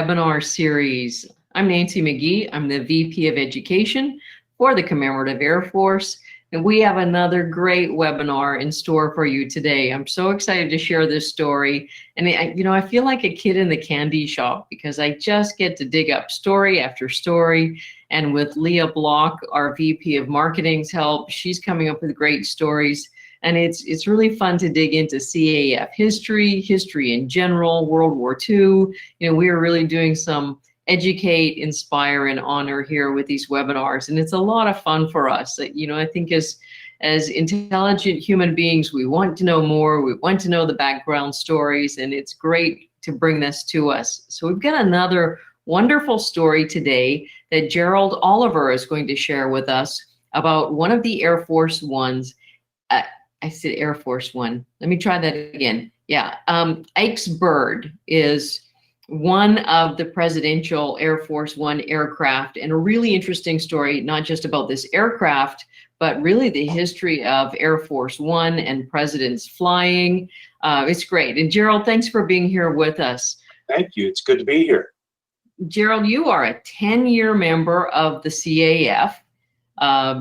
Webinar series. I'm Nancy McGee. I'm the VP of Education for the Commemorative Air Force, and we have another great webinar in store for you today. I'm so excited to share this story, and I feel like a kid in the candy shop because I just get to dig up story after story, and with Leah Block, our VP of Marketing's help, she's coming up with great stories. And it's really fun to dig into CAF history in general, World War II. We are really doing some educate, inspire, and honor here with these webinars. And it's a lot of fun for us. I think as intelligent human beings, we want to know more. We want to know the background stories, and it's great to bring this to us. So we've got another wonderful story today that Gerald Oliver is going to share with us about one of the Air Force One's. I said Air Force One. Let me try that again. Yeah, Ikes bird is one of the presidential Air Force One aircraft, and a really interesting story, not just about this aircraft, but really the history of Air Force One and presidents flying. It's great. And Gerald, thanks for being here with us. Thank you. It's good to be here. Gerald, you are a 10-year member of the CAF.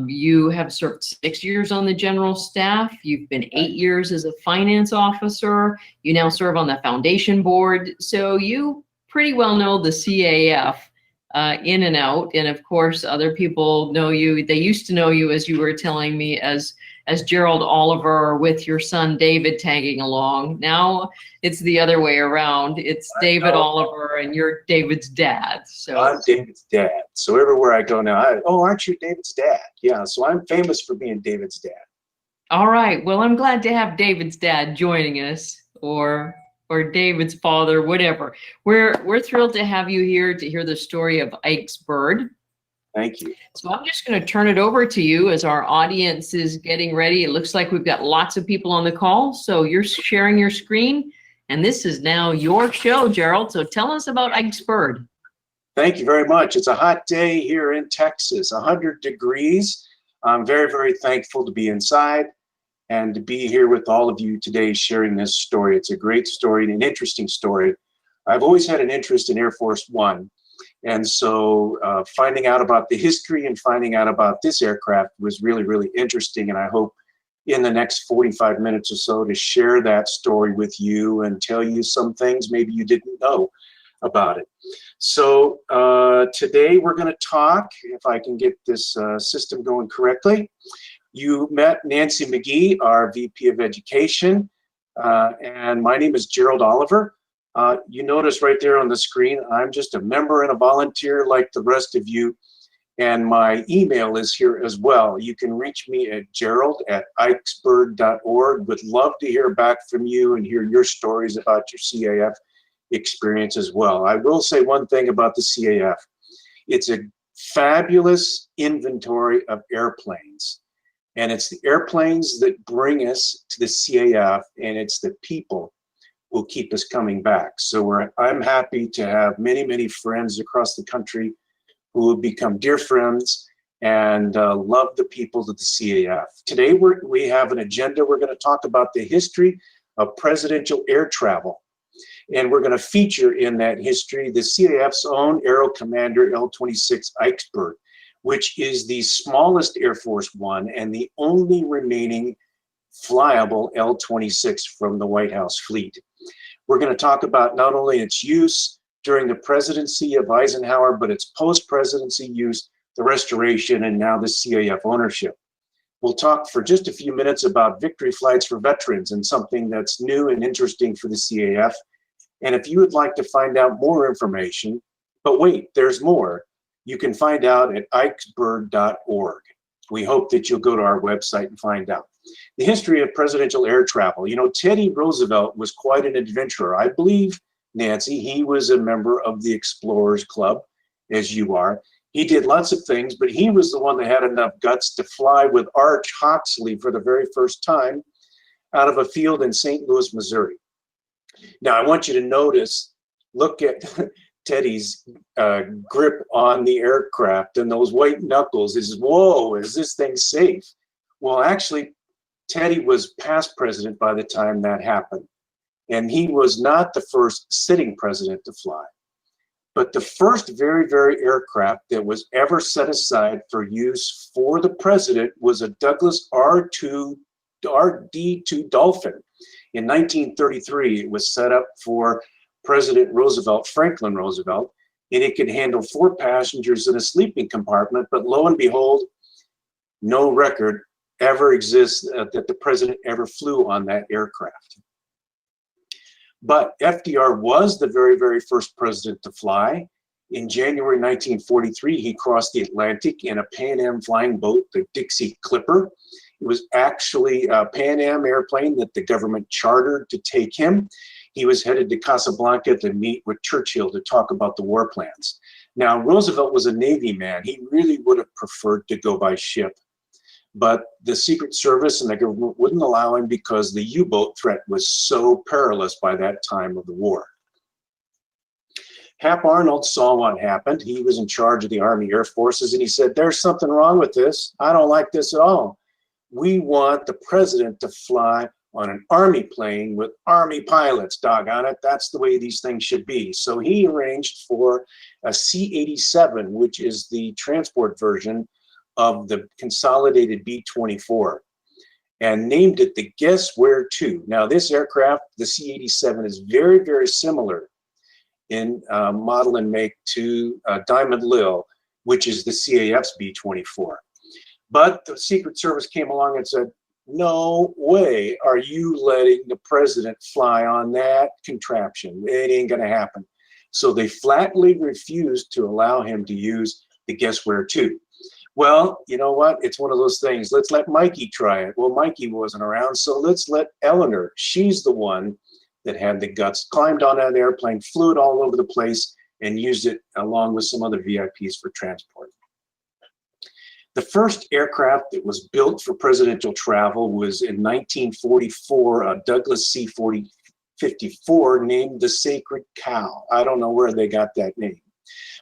You have served 6 years on the general staff. You've been 8 years as a finance officer. You now serve on the foundation board. So you pretty well know the CAF in and out. And of course, other people know you. They used to know you, as you were telling me, as Gerald Oliver with your son David tagging along. Now it's the other way around. It's David Oliver and you're David's dad. So I'm David's dad. So everywhere I go now, aren't you David's dad? Yeah, so I'm famous for being David's dad. All right. Well, I'm glad to have David's dad joining us, or David's father, whatever. We're thrilled to have you here to hear the story of Ikes bird. Thank you. So I'm just going to turn it over to you as our audience is getting ready. It looks like we've got lots of people on the call. So you're sharing your screen, and this is now your show, Gerald. So tell us about Ikes bird. Thank you very much. It's a hot day here in Texas, 100 degrees. I'm very, very thankful to be inside and to be here with all of you today sharing this story. It's a great story and an interesting story. I've always had an interest in Air Force One. And so finding out about the history and finding out about this aircraft was really, really interesting. And I hope in the next 45 minutes or so to share that story with you and tell you some things maybe you didn't know about it. So today we're going to talk, if I can get this system going correctly. You met Nancy McGee, our VP of Education, and my name is Gerald Oliver. You notice right there on the screen, I'm just a member and a volunteer like the rest of you, and my email is here as well. You can reach me at gerald@ikesbird.org. Would love to hear back from you and hear your stories about your CAF experience as well. I will say one thing about the CAF. It's a fabulous inventory of airplanes, and it's the airplanes that bring us to the CAF, and it's the people will keep us coming back. So I'm happy to have many, many friends across the country who have become dear friends and love the people of the CAF. Today we have an agenda. We're going to talk about the history of presidential air travel. And we're going to feature in that history the CAF's own Aero Commander L-26 Ikes bird, which is the smallest Air Force One and the only remaining flyable L-26 from the White House fleet. We're going to talk about not only its use during the presidency of Eisenhower, but its post-presidency use, the restoration, and now the CAF ownership. We'll talk for just a few minutes about victory flights for veterans and something that's new and interesting for the CAF. And if you would like to find out more information, but wait, there's more, you can find out at ikesbird.org. We hope that you'll go to our website and find out. The history of presidential air travel. You know, Teddy Roosevelt was quite an adventurer. I believe, Nancy, he was a member of the Explorers Club, as you are. He did lots of things, but he was the one that had enough guts to fly with Arch Hoxley for the very first time out of a field in St. Louis, Missouri. Now, I want you to notice, look at Teddy's grip on the aircraft and those white knuckles. He says, whoa, is this thing safe? Well, actually, Teddy was past president by the time that happened. And he was not the first sitting president to fly. But the first very aircraft that was ever set aside for use for the president was a Douglas RD-2 Dolphin. In 1933, it was set up for President Roosevelt, Franklin Roosevelt, and it could handle 4 passengers in a sleeping compartment. But lo and behold, no record ever exists that the president ever flew on that aircraft. But FDR was the very first president to fly. In January 1943, he crossed the Atlantic in a Pan Am flying boat, the Dixie Clipper. It was actually a Pan Am airplane that the government chartered to take him. He was headed to Casablanca to meet with Churchill to talk about the war plans. Now, Roosevelt was a Navy man. He really would have preferred to go by ship, but the Secret Service and the government wouldn't allow him because the U-boat threat was so perilous by that time of the war. Hap Arnold saw what happened. He was in charge of the Army Air Forces, and he said, "There's something wrong with this. I don't like this at all. We want the president to fly on an Army plane with Army pilots, doggone it. That's the way these things should be." So he arranged for a C-87, which is the transport version of the consolidated B-24, and named it the Guess Where 2. Now, this aircraft, the C-87, is very similar in model and make to Diamond Lil, which is the CAF's B-24. But the Secret Service came along and said, "No way are you letting the president fly on that contraption. It ain't gonna happen." So they flatly refused to allow him to use the Guess Where 2. Well, you know what? It's one of those things. Let's let Mikey try it. Well, Mikey wasn't around, so let's let Eleanor. She's the one that had the guts, climbed on that airplane, flew it all over the place, and used it along with some other VIPs for transport. The first aircraft that was built for presidential travel was in 1944, a Douglas C-54 named the Sacred Cow. I don't know where they got that name.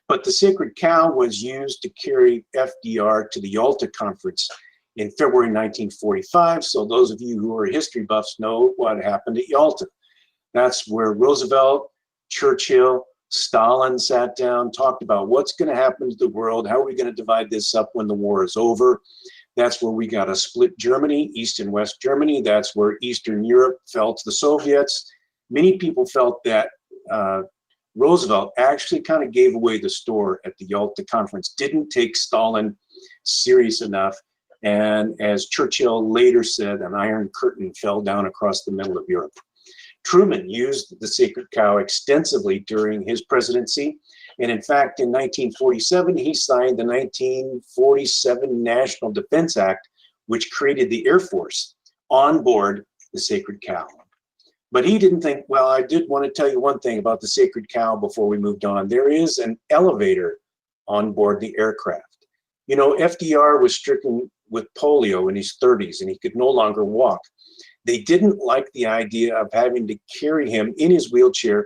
But the Sacred Cow was used to carry FDR to the Yalta Conference in February 1945. So those of you who are history buffs know what happened at Yalta. That's where Roosevelt, Churchill, Stalin sat down, talked about what's going to happen to the world, how are we going to divide this up when the war is over. That's where we got a split Germany, East and West Germany. That's where Eastern Europe fell to the Soviets. Many people felt that Roosevelt actually kind of gave away the store at the Yalta Conference, didn't take Stalin serious enough. And as Churchill later said, an iron curtain fell down across the middle of Europe. Truman used the Sacred Cow extensively during his presidency. And in fact, in 1947, he signed the 1947 National Defense Act, which created the Air Force on board the Sacred Cow. But he didn't think, well, I did want to tell you one thing about the Sacred Cow before we moved on. There is an elevator on board the aircraft. You know, FDR was stricken with polio in his 30s and he could no longer walk. They didn't like the idea of having to carry him in his wheelchair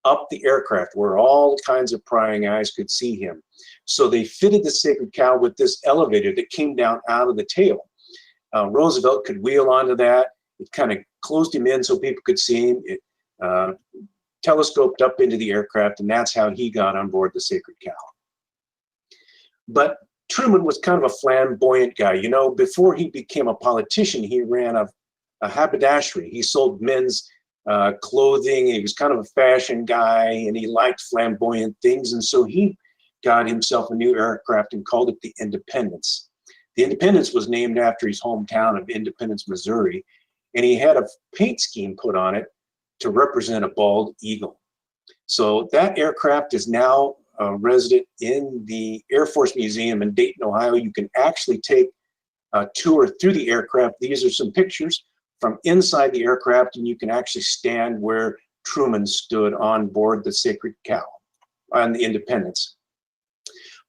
up the aircraft where all kinds of prying eyes could see him. So they fitted the Sacred Cow with this elevator that came down out of the tail. Roosevelt could wheel onto that. It kind of closed him in so people could see him. It telescoped up into the aircraft, and that's how he got on board the Sacred Cow. But Truman was kind of a flamboyant guy. You know, before he became a politician, he ran a haberdashery. He sold men's clothing. He was kind of a fashion guy, and he liked flamboyant things. And so he got himself a new aircraft and called it the Independence. The Independence was named after his hometown of Independence, Missouri. And he had a paint scheme put on it to represent a bald eagle. So that aircraft is now resident in the Air Force Museum in Dayton, Ohio. You can actually take a tour through the aircraft. These are some pictures from inside the aircraft, and you can actually stand where Truman stood on board the Sacred Cow on the Independence.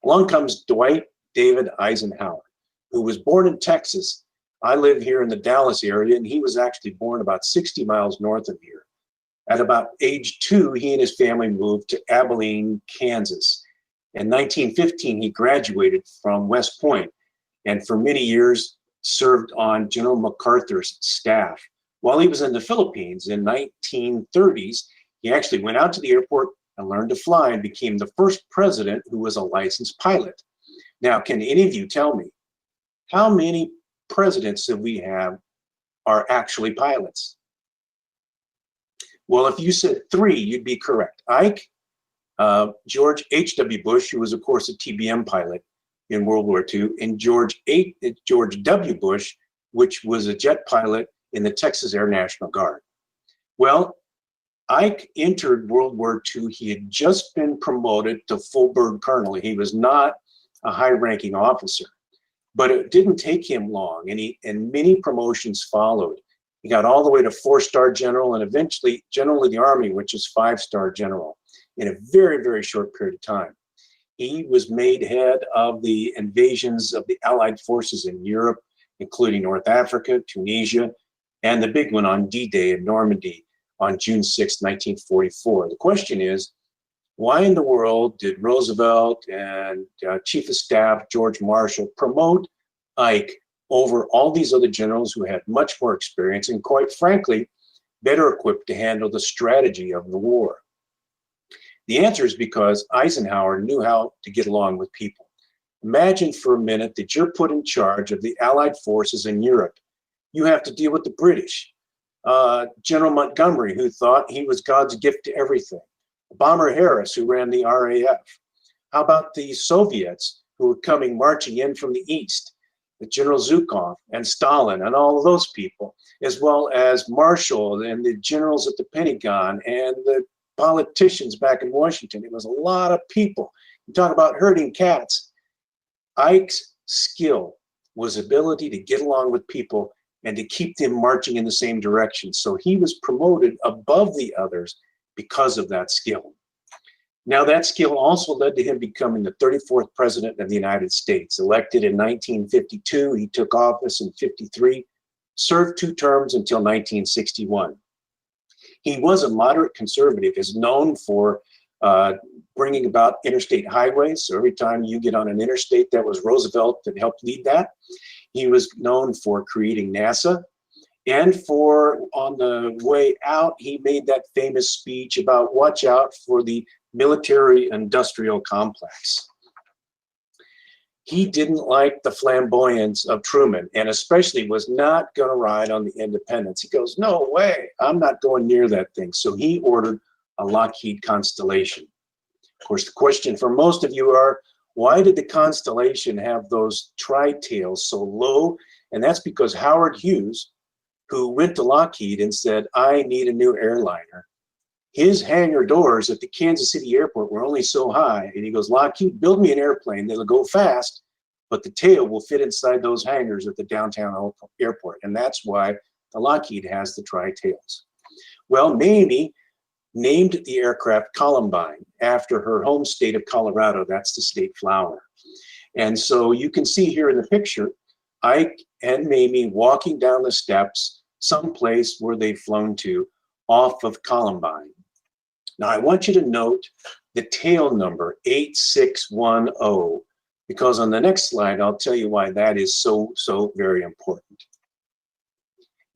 Along comes Dwight David Eisenhower, who was born in Texas. I live here in the Dallas area, and he was actually born about 60 miles north of here. At about age 2, he and his family moved to Abilene, Kansas. In 1915, he graduated from West Point, and for many years served on General MacArthur's staff. While he was in the Philippines in 1930s, he actually went out to the airport and learned to fly and became the first president who was a licensed pilot. Now, can any of you tell me how many presidents that we have are actually pilots? Well, if you said 3, you'd be correct. Ike, George H.W. Bush, who was, of course, a TBM pilot in World War II, and George W. Bush, which was a jet pilot in the Texas Air National Guard. Well, Ike entered World War II. He had just been promoted to full bird colonel. He was not a high-ranking officer, but it didn't take him long, and many promotions followed. He got all the way to 4-star general and eventually general of the Army, which is 5-star general, in a very, very short period of time. He was made head of the invasions of the Allied forces in Europe, including North Africa, Tunisia, and the big one on D-Day in Normandy on June 6, 1944. The question is, why in the world did Roosevelt and Chief of Staff George Marshall promote Ike over all these other generals who had much more experience and, quite frankly, better equipped to handle the strategy of the war? The answer is because Eisenhower knew how to get along with people. Imagine for a minute that you're put in charge of the Allied forces in Europe. You have to deal with the British. General Montgomery, who thought he was God's gift to everything. Bomber Harris, who ran the RAF. How about the Soviets who were coming marching in from the east? General Zhukov and Stalin and all of those people, as well as Marshall and the generals at the Pentagon and the politicians back in Washington. It was a lot of people. You talk about herding cats. Ike's skill was ability to get along with people and to keep them marching in the same direction. So he was promoted above the others because of that skill. Now, that skill also led to him becoming the 34th president of the United States. Elected in 1952, he took office in 53, served 2 terms until 1961. He was a moderate conservative, is known for bringing about interstate highways. So every time you get on an interstate, that was Roosevelt that helped lead that. He was known for creating NASA. And for, on the way out, he made that famous speech about watch out for the military-industrial complex. He didn't like the flamboyance of Truman, and especially was not going to ride on the Independence. He goes, no way, I'm not going near that thing. So he ordered a Lockheed Constellation. Of course, the question for most of you are, why did the Constellation have those tri-tails so low? And that's because Howard Hughes, who went to Lockheed and said, I need a new airliner. His hangar doors at the Kansas City airport were only so high. And he goes, Lockheed, build me an airplane that'll go fast, but the tail will fit inside those hangars at the downtown airport. And that's why the Lockheed has the tri-tails. Well, Mamie named the aircraft Columbine after her home state of Colorado. That's the state flower. And so you can see here in the picture, Ike and Mamie walking down the steps someplace where they've flown to off of Columbine. Now, I want you to note the tail number 8610, because on the next slide, I'll tell you why that is so very important.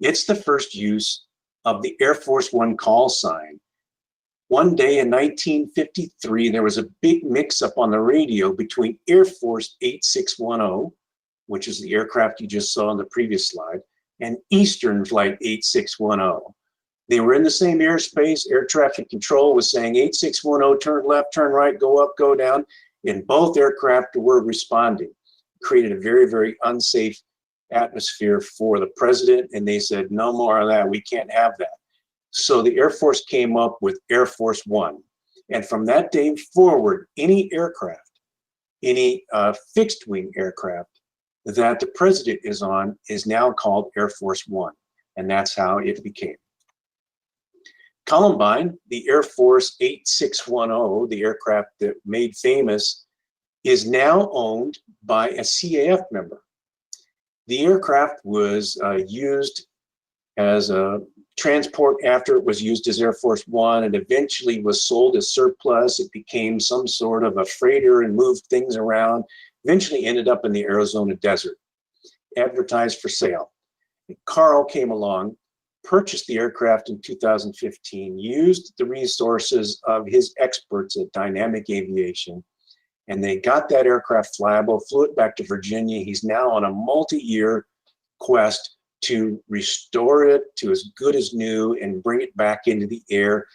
It's the first use of the Air Force One call sign. One day in 1953, there was a big mix-up on the radio between Air Force 8610, which is the aircraft you just saw on the previous slide, and Eastern Flight 8610. They were in the same airspace. Air traffic control was saying 8610, turn left, turn right, go up, go down. And both aircraft were responding. Created a very, very unsafe atmosphere for the president. And they said, no more of that. We can't have that. So the Air Force came up with Air Force One. And from that day forward, any aircraft, any fixed wing aircraft that the president is on is now called Air Force One. And that's how it became. Columbine, the Air Force 8610, the aircraft that made famous, is now owned by a CAF member. The aircraft was used as a transport after it was used as Air Force One, and eventually was sold as surplus. It became some sort of a freighter and moved things around. Eventually ended up in the Arizona desert, advertised for sale. And Carl came along purchased the aircraft in 2015, used the resources of his experts at Dynamic Aviation, and they got that aircraft flyable, flew it back to Virginia. He's now on a multi-year quest to restore it to as good as new and bring it back into the air.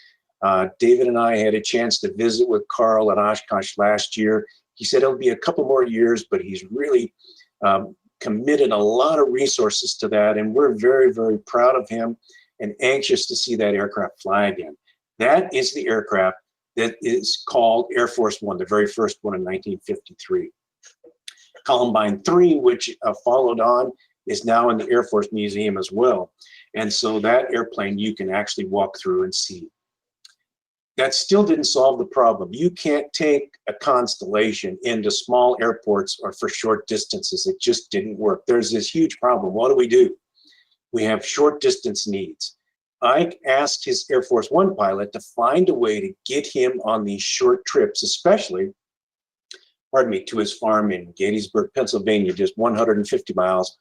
David and I had a chance to visit with Carl at Oshkosh last year. He said it'll be a couple more years, but he's really committed a lot of resources to that, and we're very, very proud of him and anxious to see that aircraft fly again. That is the aircraft that is called Air Force One, the very first one in 1953. Columbine 3, which followed on, is now in the Air Force Museum as well. And so that airplane you can actually walk through and see. That still didn't solve the problem. You can't take a Constellation into small airports or for short distances. It just didn't work. There's this huge problem. What do? We have short distance needs. Ike asked his Air Force One pilot to find a way to get him on these short trips, especially, to his farm in Gettysburg, Pennsylvania, just 150 miles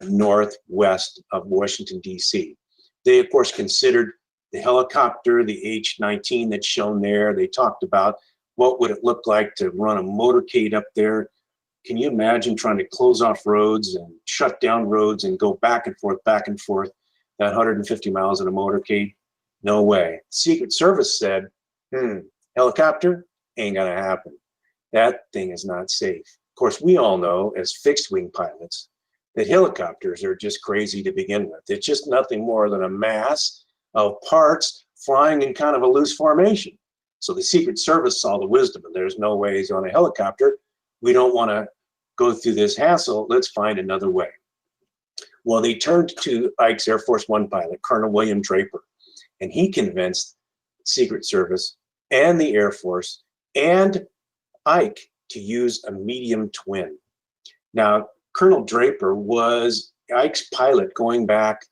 northwest of Washington, D.C. They, of course, considered the helicopter, the H-19 that's shown there. They talked about what would it look like to run a motorcade up there. Can you imagine trying to close off roads and shut down roads and go back and forth, that 150 miles in a motorcade? No way. Secret Service said, helicopter ain't gonna happen. That thing is not safe. Of course, we all know as fixed wing pilots that helicopters are just crazy to begin with. It's just nothing more than a mass of parts flying in kind of a loose formation. So the Secret Service saw the wisdom, and there's no ways on a helicopter. We don't want to go through this hassle. Let's find another way. Well, they turned to Ike's Air Force One pilot, Colonel William Draper, and he convinced Secret Service and the Air Force and Ike to use a medium twin. Now, Colonel Draper was Ike's pilot going back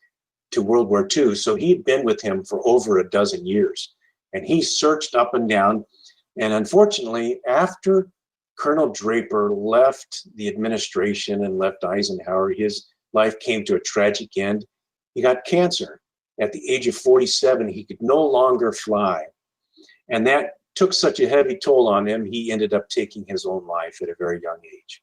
to World War II, so he'd been with him for over a dozen years. And he searched up and down, and unfortunately, after Colonel Draper left the administration and left Eisenhower, his life came to a tragic end. He got cancer. At the age of 47, he could no longer fly. And that took such a heavy toll on him, he ended up taking his own life at a very young age.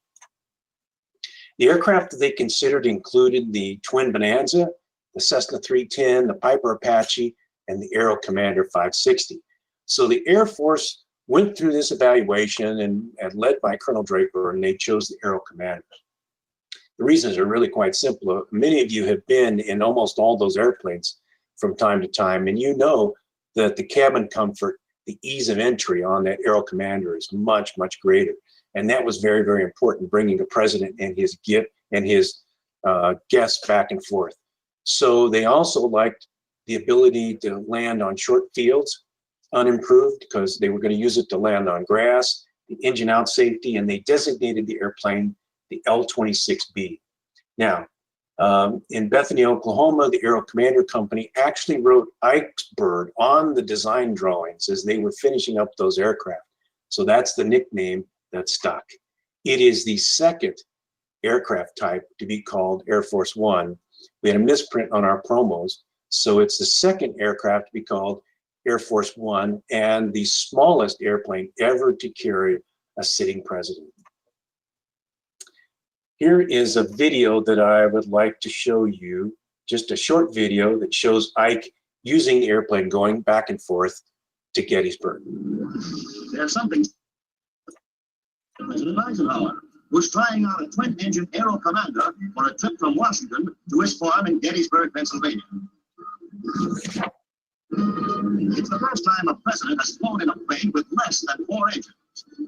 The aircraft that they considered included the Twin Bonanza, the Cessna 310, the Piper Apache, and the Aero Commander 560. So the Air Force went through this evaluation and led by Colonel Draper, and they chose the Aero Commander. The reasons are really quite simple. Many of you have been in almost all those airplanes from time to time, and you know that the cabin comfort, the ease of entry on that Aero Commander is much, much greater. And that was very, very important, bringing the president and his guests back and forth. So they also liked the ability to land on short fields, unimproved, because they were going to use it to land on grass, the engine out safety, and they designated the airplane the L-26B. Now, in Bethany, Oklahoma, the Aero Commander Company actually wrote Ike's bird on the design drawings as they were finishing up those aircraft. So that's the nickname that stuck. It is the second aircraft type to be called Air Force One. We had a misprint on our promos, so it's the second aircraft to be called Air Force One and the smallest airplane ever to carry a sitting president. Here is a video that I would like to show you, just a short video that shows Ike using the airplane going back and forth to Gettysburg. There's something. President Eisenhower was trying out a twin-engine Aero Commander for a trip from Washington to his farm in Gettysburg, Pennsylvania. It's the first time a president has flown in a plane with less than 4 engines,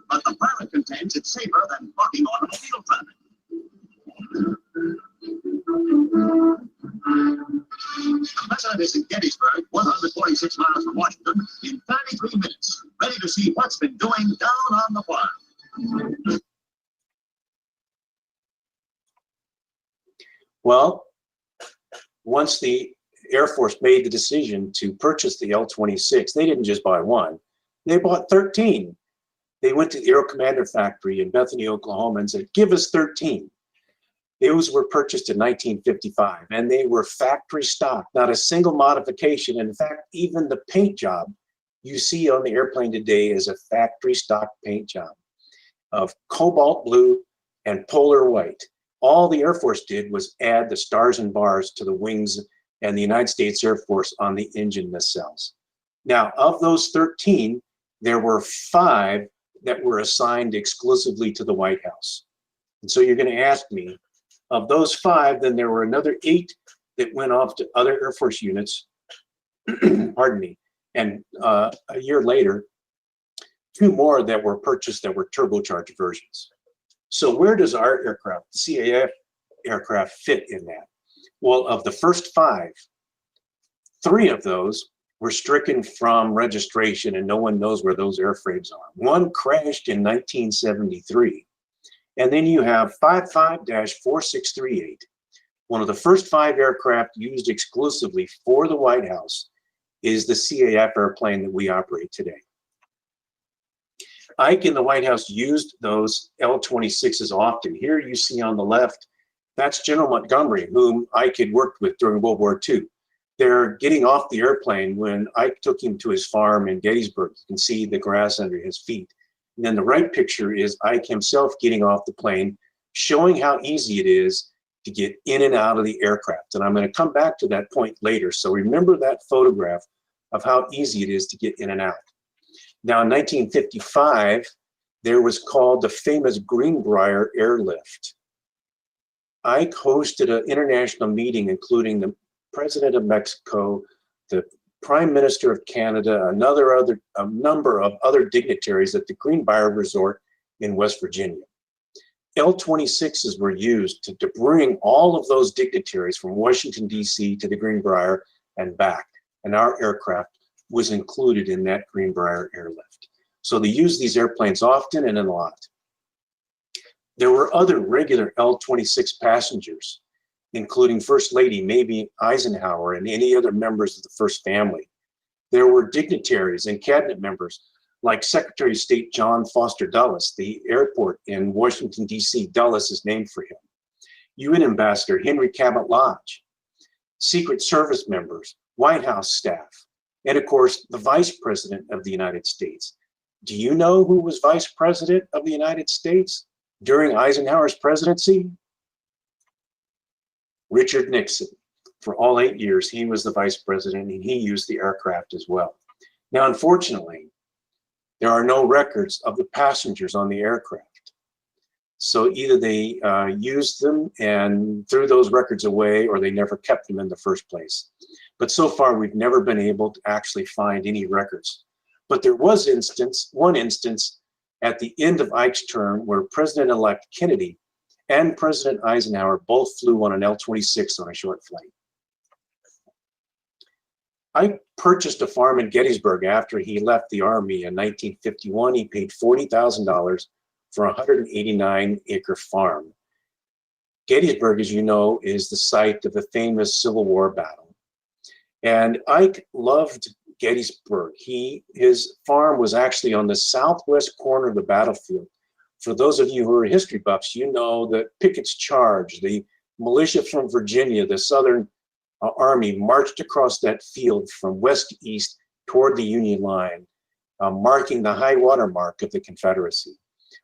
but the pilot contends it's safer than blocking automobile traffic. The president is in Gettysburg, 146 miles from Washington, in 33 minutes, ready to see what's been doing down on the farm. Well, once the Air Force made the decision to purchase the L-26, they didn't just buy one, they bought 13. They went to the Aero Commander factory in Bethany, Oklahoma and said, give us 13. Those were purchased in 1955, and they were factory stock, not a single modification. In fact, even the paint job you see on the airplane today is a factory stock paint job of cobalt blue and polar white. All the Air Force did was add the stars and bars to the wings and the United States Air Force on the engine nacelles. Now, of those 13, there were 5 that were assigned exclusively to the White House. And so you're going to ask me, of those 5, then there were another 8 that went off to other Air Force units, pardon me, and a year later, 2 more that were purchased that were turbocharged versions. So where does our aircraft, the CAF aircraft, fit in that? Well, of the first 5, 3 of those were stricken from registration, and no one knows where those airframes are. 1 crashed in 1973. And then you have 55-4638. One of the first 5 aircraft used exclusively for the White House is the CAF airplane that we operate today. Ike in the White House used those L-26s often. Here you see on the left, that's General Montgomery, whom Ike had worked with during World War II. They're getting off the airplane when Ike took him to his farm in Gettysburg. You can see the grass under his feet. And then the right picture is Ike himself getting off the plane, showing how easy it is to get in and out of the aircraft. And I'm going to come back to that point later. So remember that photograph of how easy it is to get in and out. Now, in 1955, there was called the famous Greenbrier Airlift. Ike hosted an international meeting, including the President of Mexico, the Prime Minister of Canada, a number of other dignitaries at the Greenbrier Resort in West Virginia. L-26s were used to bring all of those dignitaries from Washington, D.C. to the Greenbrier and back. And our aircraft was included in that Greenbrier airlift. So they used these airplanes often and in a lot. There were other regular L-26 passengers, including First Lady Maybe Eisenhower and any other members of the First Family. There were dignitaries and cabinet members like Secretary of State John Foster Dulles. The airport in Washington, D.C., Dulles is named for him. UN Ambassador Henry Cabot Lodge, Secret Service members, White House staff, and of course, the Vice President of the United States. Do you know who was Vice President of the United States during Eisenhower's presidency? Richard Nixon. For all 8 years, he was the Vice President, and he used the aircraft as well. Now, unfortunately, there are no records of the passengers on the aircraft. So either they used them and threw those records away, or they never kept them in the first place. But so far, we've never been able to actually find any records. But there was one instance at the end of Ike's term where President-elect Kennedy and President Eisenhower both flew on an L-26 on a short flight. Ike purchased a farm in Gettysburg after he left the Army in 1951. He paid $40,000 for a 189-acre farm. Gettysburg, as you know, is the site of the famous Civil War battle. And Ike loved Gettysburg. His farm was actually on the southwest corner of the battlefield. For those of you who are history buffs, you know that Pickett's Charge, the militia from Virginia, the Southern Army, marched across that field from west to east toward the Union line, marking the high water mark of the Confederacy.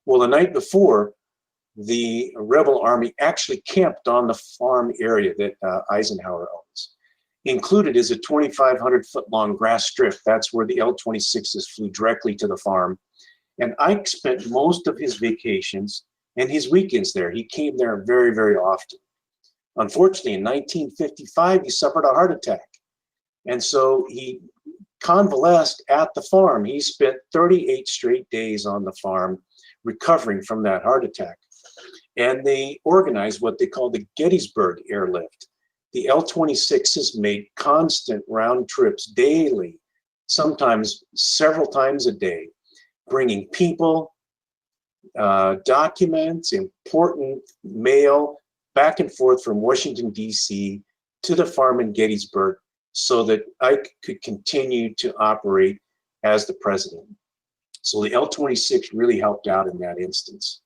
Well, the night before, the rebel army actually camped on the farm area that Eisenhower owns. Included is a 2,500-foot-long grass strip. That's where the L-26s flew directly to the farm. And Ike spent most of his vacations and his weekends there. He came there very, very often. Unfortunately, in 1955, he suffered a heart attack. And so he convalesced at the farm. He spent 38 straight days on the farm recovering from that heart attack. And they organized what they called the Gettysburg Airlift. The L-26s made constant round trips daily, sometimes several times a day, bringing people, documents, important mail back and forth from Washington, D.C. to the farm in Gettysburg so that Ike could continue to operate as the president. So the L-26 really helped out in that instance.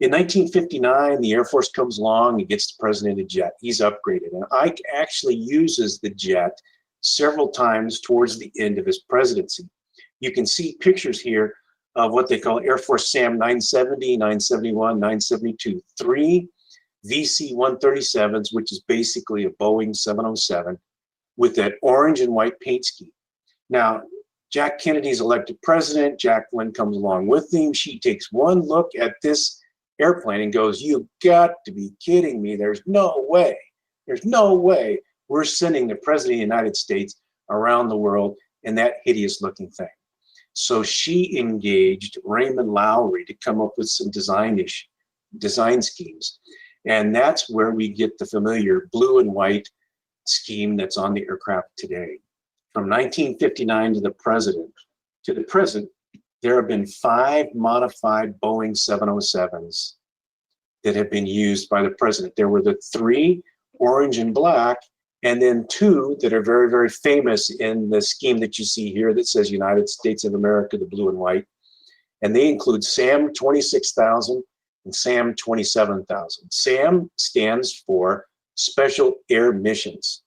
In 1959, the Air Force comes along and gets the president a jet. He's upgraded. And Ike actually uses the jet several times towards the end of his presidency. You can see pictures here of what they call Air Force SAM 970, 971, 972, 3 VC-137s, which is basically a Boeing 707 with that orange and white paint scheme. Now, Jack Kennedy's elected president. Jacqueline comes along with him. She takes one look at this airplane and goes, "You've got to be kidding me. There's no way we're sending the president of the United States around the world in that hideous looking thing." So she engaged Raymond Lowry to come up with some design schemes. And that's where we get the familiar blue and white scheme that's on the aircraft today. From 1959 to the present, there have been 5 modified Boeing 707s that have been used by the president. There were the 3 orange and black, and then 2 that are very, very famous in the scheme that you see here that says United States of America, the blue and white. And they include SAM 26,000 and SAM 27,000. SAM stands for Special Air Missions.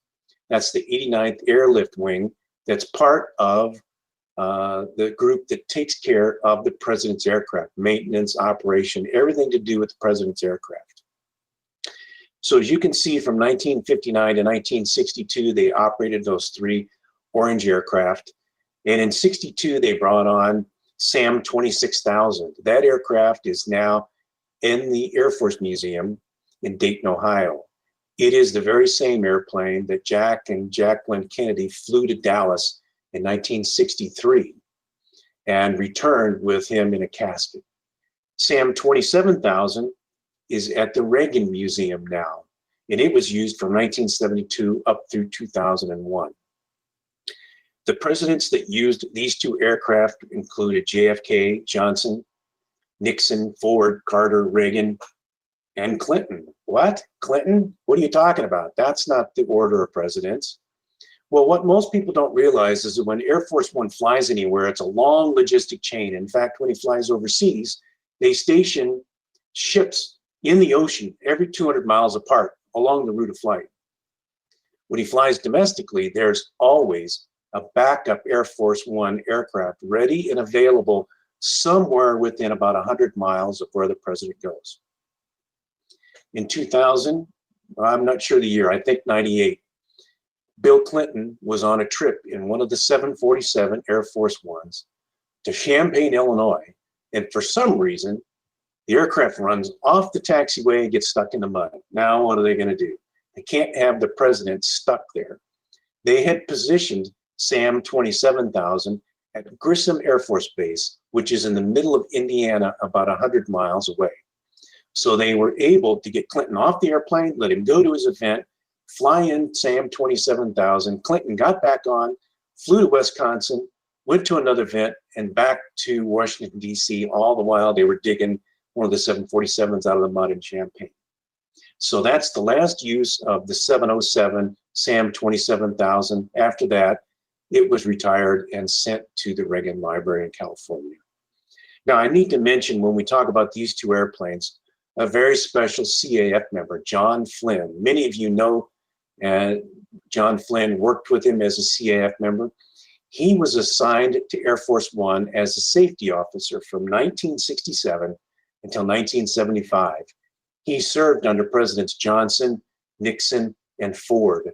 That's the 89th Airlift Wing that's part of the group that takes care of the president's aircraft, maintenance, operation, everything to do with the president's aircraft. So as you can see, from 1959 to 1962, they operated those 3 orange aircraft. And in 62, they brought on SAM 26,000. That aircraft is now in the Air Force Museum in Dayton, Ohio. It is the very same airplane that Jack and Jacqueline Kennedy flew to Dallas in 1963 and returned with him in a casket. SAM 27,000 is at the Reagan Museum now, and it was used from 1972 up through 2001. The presidents that used these 2 aircraft included JFK, Johnson, Nixon, Ford, Carter, Reagan, and Clinton. What? Clinton? What are you talking about? That's not the order of presidents. Well, what most people don't realize is that when Air Force One flies anywhere, it's a long logistic chain. In fact, when he flies overseas, they station ships in the ocean every 200 miles apart along the route of flight. When he flies domestically, there's always a backup Air Force One aircraft ready and available somewhere within about 100 miles of where the president goes. In 2000, I'm not sure the year, I think 98, Bill Clinton was on a trip in one of the 747 Air Force Ones to Champaign, Illinois, and for some reason, the aircraft runs off the taxiway and gets stuck in the mud. Now, what are they going to do? They can't have the president stuck there. They had positioned SAM 27,000 at Grissom Air Force Base, which is in the middle of Indiana, about 100 miles away. So they were able to get Clinton off the airplane, let him go to his event, fly in SAM 27,000. Clinton got back on, flew to Wisconsin, went to another event, and back to Washington, D.C. All the while they were digging one of the 747s out of the mud in Champaign. So that's the last use of the 707 SAM 27,000. After that, it was retired and sent to the Reagan Library in California. Now, I need to mention when we talk about these 2 airplanes, a very special CAF member, John Flynn. Many of you know John Flynn, worked with him as a CAF member. He was assigned to Air Force One as a safety officer from 1967 until 1975. He served under Presidents Johnson, Nixon, and Ford.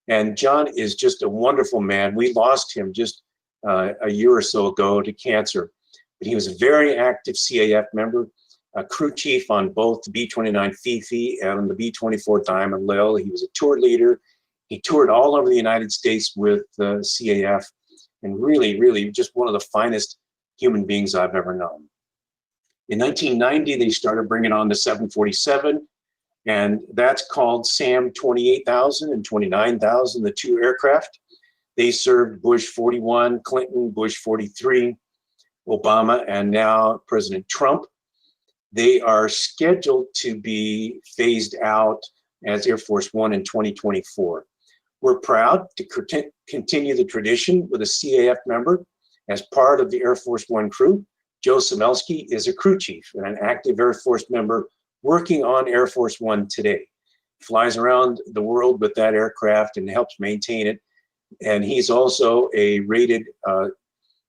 And John is just a wonderful man. We lost him just a year or so ago to cancer. But he was a very active CAF member, a crew chief on both the B-29 Fifi and the B-24 Diamond Lil. He was a tour leader. He toured all over the United States with the CAF, and really, really just one of the finest human beings I've ever known. In 1990, they started bringing on the 747, and that's called SAM 28,000 and 29,000, the 2 aircraft. They served Bush 41, Clinton, Bush 43, Obama, and now President Trump. They are scheduled to be phased out as Air Force One in 2024. We're proud to continue the tradition with a CAF member as part of the Air Force One crew. Joe Semelski is a crew chief and an active Air Force member working on Air Force One today. Flies around the world with that aircraft and helps maintain it. And he's also a rated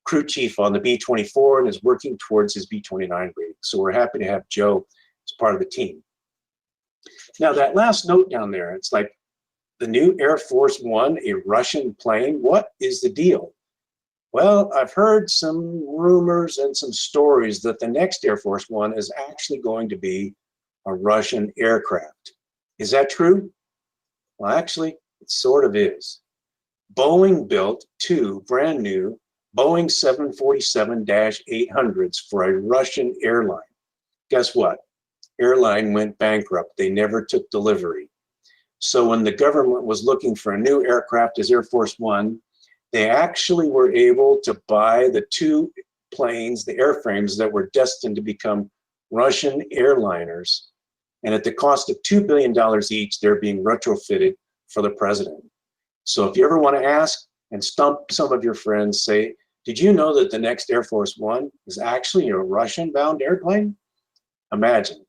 crew chief on the B-24 and is working towards his B-29 rating. So we're happy to have Joe as part of the team. Now that last note down there, it's like the new Air Force One, a Russian plane. What is the deal? Well, I've heard some rumors and some stories that the next Air Force One is actually going to be a Russian aircraft. Is that true? Well, actually, it sort of is. Boeing built two brand new Boeing 747-800s for a Russian airline. Guess what? Airline went bankrupt. They never took delivery. So when the government was looking for a new aircraft as Air Force One, they actually were able to buy the two planes, the airframes that were destined to become Russian airliners. And at the cost of $2 billion each, they're being retrofitted for the president. So if you ever want to ask and stump some of your friends, say, did you know that the next Air Force One is actually a Russian-bound airplane? Imagine.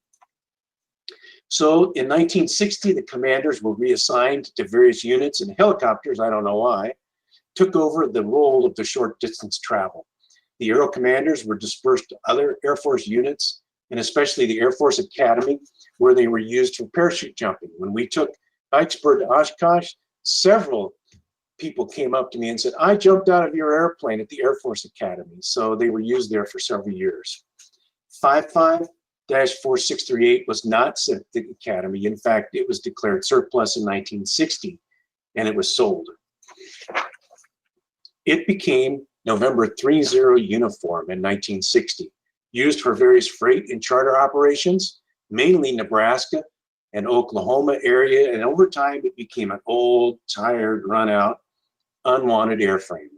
So in 1960, the commanders were reassigned to various units, and helicopters, I don't know why, took over the role of the short distance travel. The Aero Commanders were dispersed to other Air Force units, and especially the Air Force Academy, where they were used for parachute jumping. When we took Ikesburg to Oshkosh, several people came up to me and said, I jumped out of your airplane at the Air Force Academy. So they were used there for several years. 55-4638 was not sent to the Academy. In fact, it was declared surplus in 1960, and it was sold. It became November 30 uniform in 1960, used for various freight and charter operations, mainly Nebraska and Oklahoma area, and over time it became an old, tired, run-out, unwanted airframe,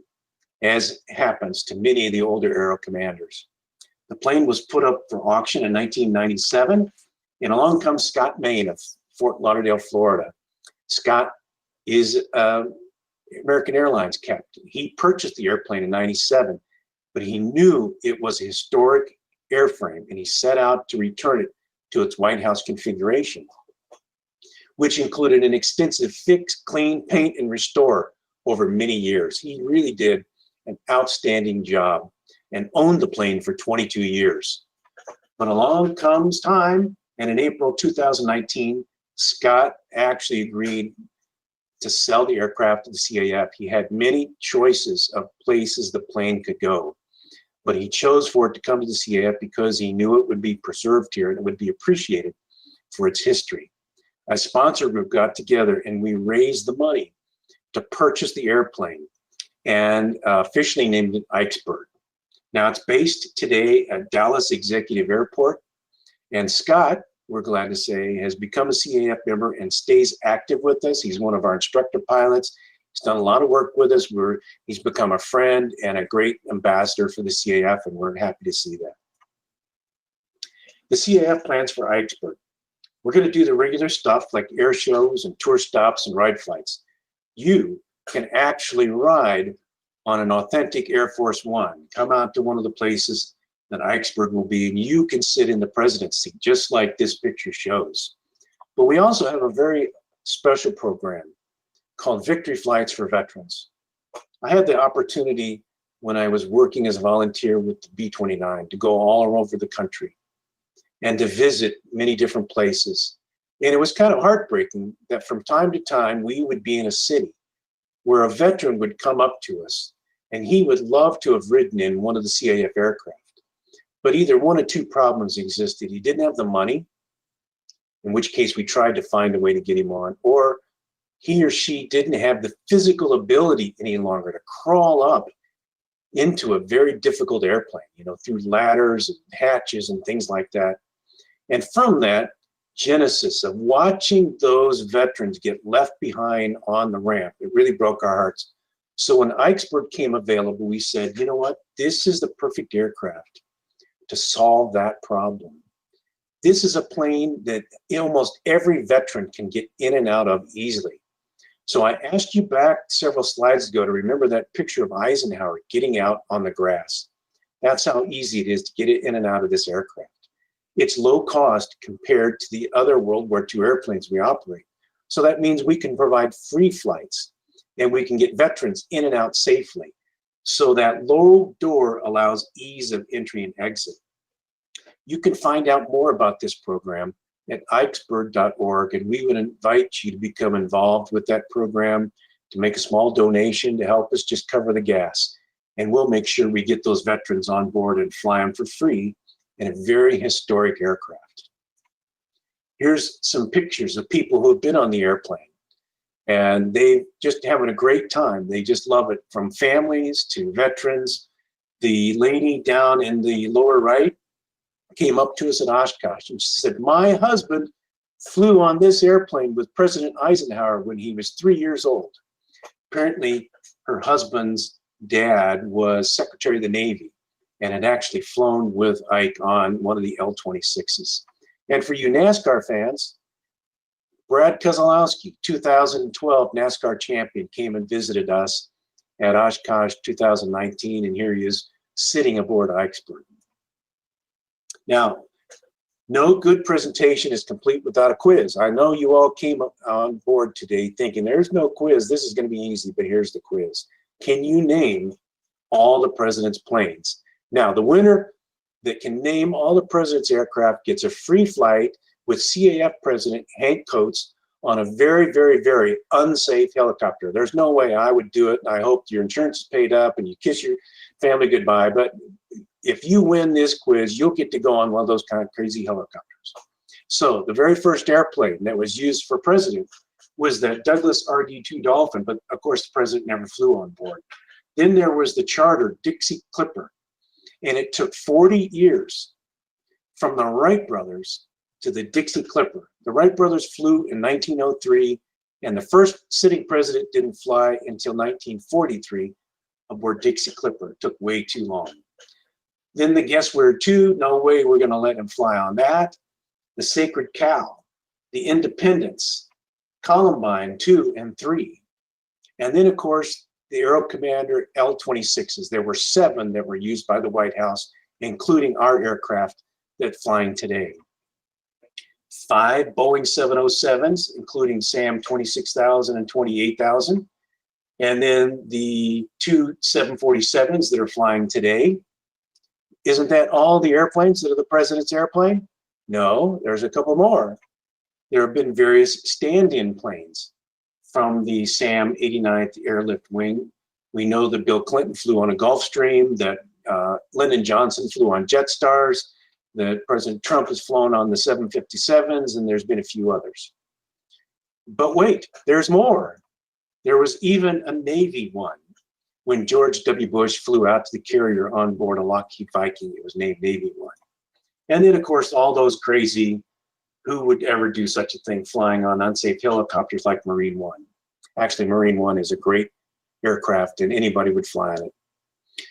as happens to many of the older Aero Commanders. The plane was put up for auction in 1997, and along comes Scott Main of Fort Lauderdale, Florida. Scott is American Airlines captain. He purchased the airplane in '97, but he knew it was a historic airframe, and he set out to return it to its White House configuration, which included an extensive fix, clean, paint, and restore over many years. He really did an outstanding job and owned the plane for 22 years. But along comes time, and in April 2019, Scott actually agreed to sell the aircraft to the CAF. He had many choices of places the plane could go, but he chose for it to come to the CAF because he knew it would be preserved here and it would be appreciated for its history. A sponsor group got together and we raised the money to purchase the airplane and officially named it Ikesburg. Now it's based today at Dallas Executive Airport, and Scott, we're glad to say, has become a CAF member and stays active with us. He's one of our instructor pilots. He's done a lot of work with us. He's become a friend and a great ambassador for the CAF, and we're happy to see that. The CAF plans for Ikesburg. We're going to do the regular stuff like air shows and tour stops and ride flights. You can actually ride on an authentic Air Force One. Come out to one of the places that Ikesburg will be, and you can sit in the president's seat, just like this picture shows. But we also have a very special program called Victory Flights for Veterans. I had the opportunity when I was working as a volunteer with the B-29 to go all over the country and to visit many different places. And it was kind of heartbreaking that from time to time, we would be in a city where a veteran would come up to us and he would love to have ridden in one of the CAF aircraft. But either one or two problems existed. He didn't have the money, in which case we tried to find a way to get him on, or he or she didn't have the physical ability any longer to crawl up into a very difficult airplane, through ladders and hatches and things like that. And from that genesis of watching those veterans get left behind on the ramp, it really broke our hearts. So when Ikesburg came available, we said, you know what, this is the perfect aircraft to solve that problem. This is a plane that almost every veteran can get in and out of easily. So I asked you back several slides ago to remember that picture of Eisenhower getting out on the grass. That's how easy it is to get it in and out of this aircraft. It's low cost compared to the other World War II airplanes we operate. So that means we can provide free flights and we can get veterans in and out safely. So that low door allows ease of entry and exit. You can find out more about this program at ikesbird.org, and we would invite you to become involved with that program, to make a small donation to help us just cover the gas. And we'll make sure we get those veterans on board and fly them for free in a very historic aircraft. Here's some pictures of people who have been on the airplane, and they just having a great time. They just love it, from families to veterans. The lady down in the lower right came up to us at Oshkosh and she said, my husband flew on this airplane with President Eisenhower when he was 3 years old. Apparently, her husband's dad was Secretary of the Navy and had actually flown with Ike on one of the L-26s. And for you NASCAR fans, Brad Keselowski, 2012 NASCAR champion, came and visited us at Oshkosh 2019, and here he is sitting aboard Ike's bird. Now, no good presentation is complete without a quiz. I know you all came on board today thinking there's no quiz, this is going to be easy, but here's the quiz. Can you name all the president's planes? Now, the winner that can name all the president's aircraft gets a free flight with CAF President Hank Coates on a very, very, very unsafe helicopter. There's no way I would do it, and I hope your insurance is paid up and you kiss your family goodbye, but if you win this quiz, you'll get to go on one of those kind of crazy helicopters. So the very first airplane that was used for president was the Douglas RD-2 Dolphin, but of course the president never flew on board. Then there was the charter Dixie Clipper, and it took 40 years from the Wright brothers to the Dixie Clipper. The Wright brothers flew in 1903, and the first sitting president didn't fly until 1943 aboard Dixie Clipper. It took way too long. Then the Guess Where 2, no way we're going to let him fly on that. The Sacred Cow, the Independence, Columbine 2 and 3. And then, of course, the Aero Commander L-26s. There were 7 that were used by the White House, including our aircraft that's flying today. 5 Boeing 707s, including SAM 26,000 and 28,000. And then the 2 747s that are flying today. Isn't that all the airplanes that are the president's airplane? No, there's a couple more. There have been various stand-in planes from the SAM 89th Airlift Wing. We know that Bill Clinton flew on a Gulfstream, that Lyndon Johnson flew on Jetstars, that President Trump has flown on the 757s, and there's been a few others. But wait, there's more. There was even a Navy one. When George W. Bush flew out to the carrier on board a Lockheed Viking, it was named Navy One. And then, of course, all those crazy, who would ever do such a thing, flying on unsafe helicopters like Marine One. Actually, Marine One is a great aircraft, and anybody would fly on it.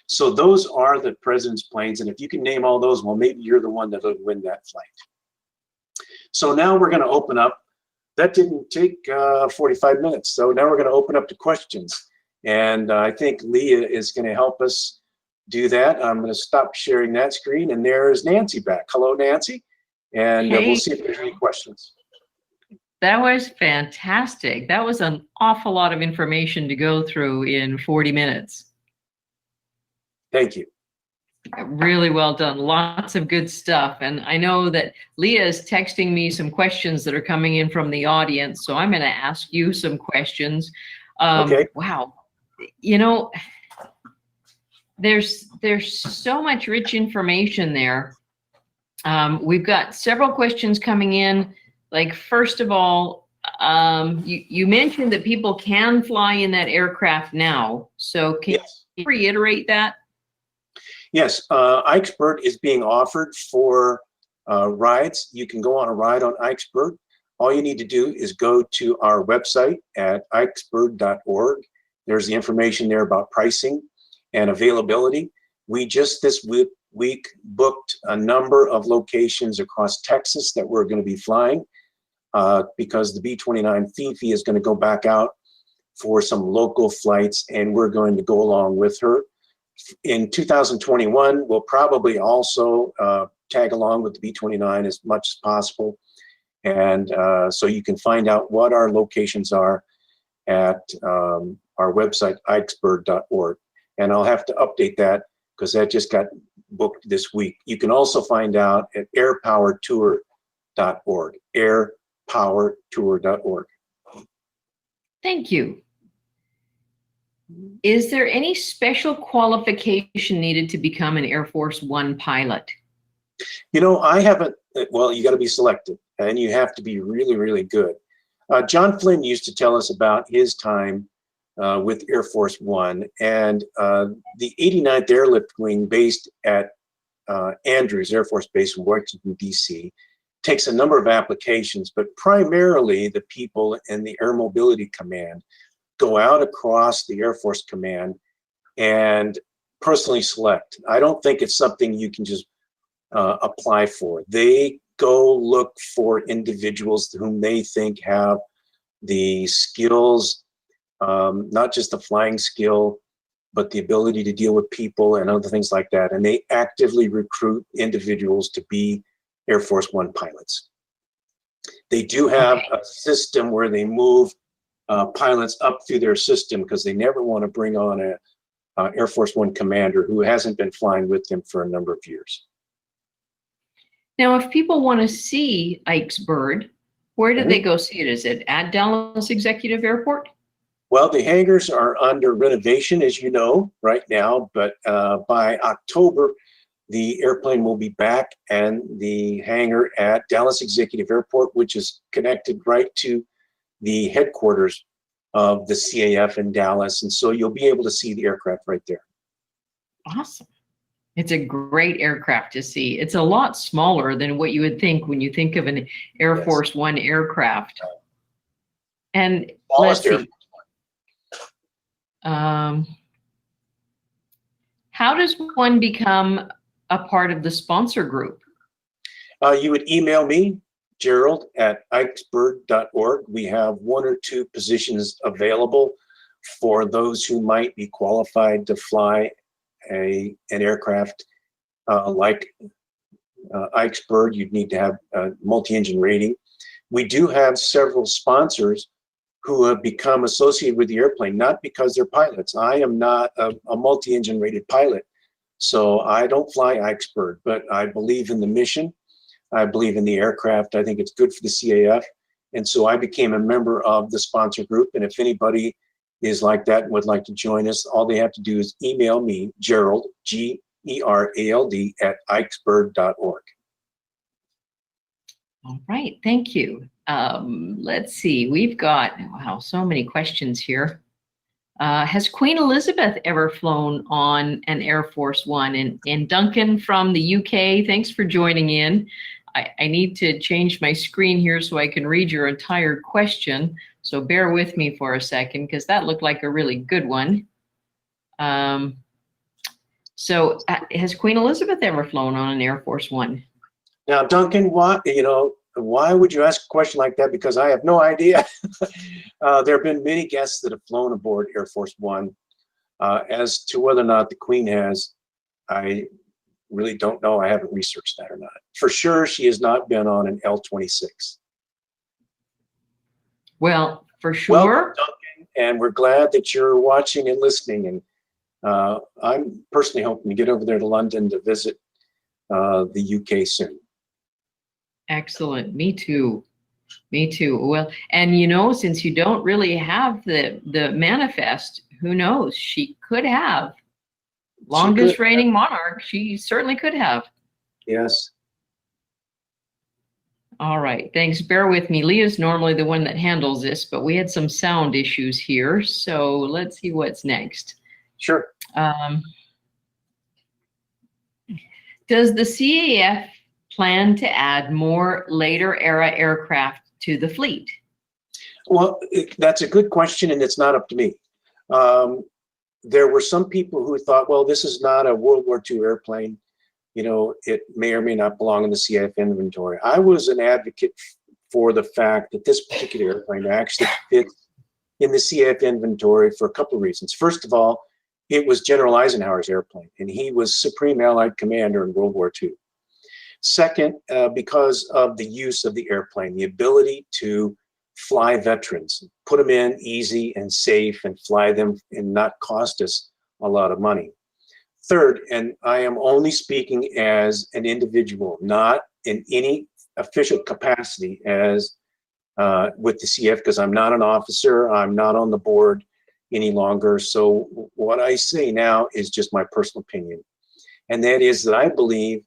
So those are the president's planes, and if you can name all those, well, maybe you're the one that would win that flight. So now we're going to open up. That didn't take 45 minutes, so now we're going to open up to questions. And I think Leah is going to help us do that. I'm going to stop sharing that screen, and there's Nancy back. Hello, Nancy. And Hey. we'll see if there's any questions. That was fantastic. That was an awful lot of information to go through in 40 minutes. Thank you. Really well done. Lots of good stuff. And I know that Leah is texting me some questions that are coming in from the audience. So I'm going to ask you some questions. Okay. Wow. You know, there's so much rich information there. We've got several questions coming in. Like, first of all, you mentioned that people can fly in that aircraft now. So can you reiterate that? Yes, Ike's Bird is being offered for rides. You can go on a ride on Ike's Bird. All you need to do is go to our website at ikesbird.org. There's the information there about pricing and availability. We just this week booked a number of locations across Texas that we're going to be flying because the B-29 Fifi is going to go back out for some local flights, and we're going to go along with her. In 2021, we'll probably also tag along with the B-29 as much as possible. And so you can find out what our locations are at our website, ikesbird.org. And I'll have to update that because that just got booked this week. You can also find out at airpowertour.org, airpowertour.org. Thank you. Is there any special qualification needed to become an Air Force One pilot? You know, I haven't, well, you got to be selected and you have to be really, really good. John Flynn used to tell us about his time with Air Force One, and the 89th Airlift Wing based at Andrews Air Force Base in Washington, D.C., takes a number of applications, but primarily the people in the Air Mobility Command go out across the Air Force Command and personally select. I don't think it's something you can just apply for. They go look for individuals whom they think have the skills, not just the flying skill, but the ability to deal with people and other things like that. And they actively recruit individuals to be Air Force One pilots. They do have a system where they move pilots up through their system because they never want to bring on a Air Force One commander who hasn't been flying with them for a number of years. Now, if people want to see Ikes Bird, where do they go see it? Is it at Dallas Executive Airport? Well, the hangars are under renovation, as you know, right now, but by October, the airplane will be back and the hangar at Dallas Executive Airport, which is connected right to the headquarters of the CAF in Dallas. And so you'll be able to see the aircraft right there. Awesome. It's a great aircraft to see. It's a lot smaller than what you would think when you think of an Air Force One aircraft. And let's see. How does one become a part of the sponsor group? You would email me, Gerald, at ikesbird.org. We have 1 or 2 positions available for those who might be qualified to fly an aircraft like Ikes Bird. You'd need to have a multi-engine rating. We do have several sponsors who have become associated with the airplane, not because they're pilots. I am not a multi-engine rated pilot, so I don't fly Ikes Bird, but I believe in the mission. I believe in the aircraft. I think it's good for the CAF. And so I became a member of the sponsor group. And if anybody is like that and would like to join us, all they have to do is email me, Gerald, G-E-R-A-L-D, at ikesbird.org. All right, thank you. Let's see, we've got, wow, so many questions here. Has Queen Elizabeth ever flown on an Air Force One? And Duncan from the UK, thanks for joining in. I need to change my screen here so I can read your entire question. So bear with me for a second because that looked like a really good one. So has Queen Elizabeth ever flown on an Air Force One? Now, Duncan, why would you ask a question like that? Because I have no idea. There have been many guests that have flown aboard Air Force One. As to whether or not the Queen has, I really don't know. I haven't researched that or not. For sure, she has not been on an L-26. Well, for sure. Welcome, Duncan, and we're glad that you're watching and listening. And I'm personally hoping to get over there to London to visit the UK soon. Excellent. Me too. Me too. Well, and you know, since you don't really have the manifest, who knows? She could have. Longest reigning monarch. She certainly could have. Yes. All right. Thanks. Bear with me. Leah's normally the one that handles this, but we had some sound issues here. So let's see what's next. Sure. Does the CAF plan to add more later era aircraft to the fleet? Well, that's a good question, and it's not up to me. There were some people who thought, well, this is not a World War II airplane. You know, it may or may not belong in the CAF inventory. I was an advocate for the fact that this particular airplane actually fits in the CAF inventory for a couple of reasons. First of all, It was General Eisenhower's airplane, and he was Supreme Allied Commander in World War II. Second, because of the use of the airplane, the ability to fly veterans, put them in easy and safe and fly them and not cost us a lot of money. Third, and I am only speaking as an individual, not in any official capacity as with the CF, because I'm not an officer, I'm not on the board any longer. So what I say now is just my personal opinion. And that is that I believe,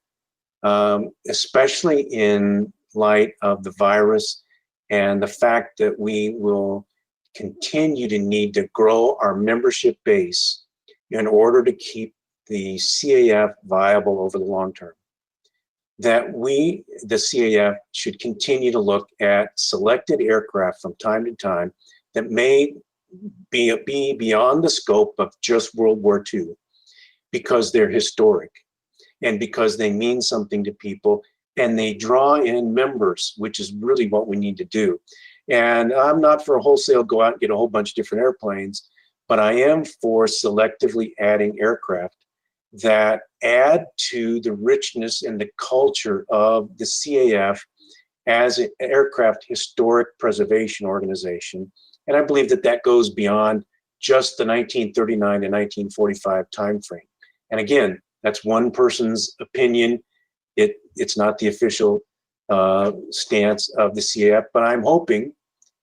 especially in light of the virus and the fact that we will continue to need to grow our membership base in order to keep the CAF viable over the long term, that we, the CAF, should continue to look at selected aircraft from time to time that may be beyond the scope of just World War II, because they're historic and because they mean something to people and they draw in members, which is really what we need to do. And I'm not for a wholesale go out and get a whole bunch of different airplanes, but I am for selectively adding aircraft that add to the richness and the culture of the CAF as an aircraft historic preservation organization. And I believe that that goes beyond just the 1939 to 1945 timeframe. And again, that's one person's opinion. It's not the official stance of the CAF, but I'm hoping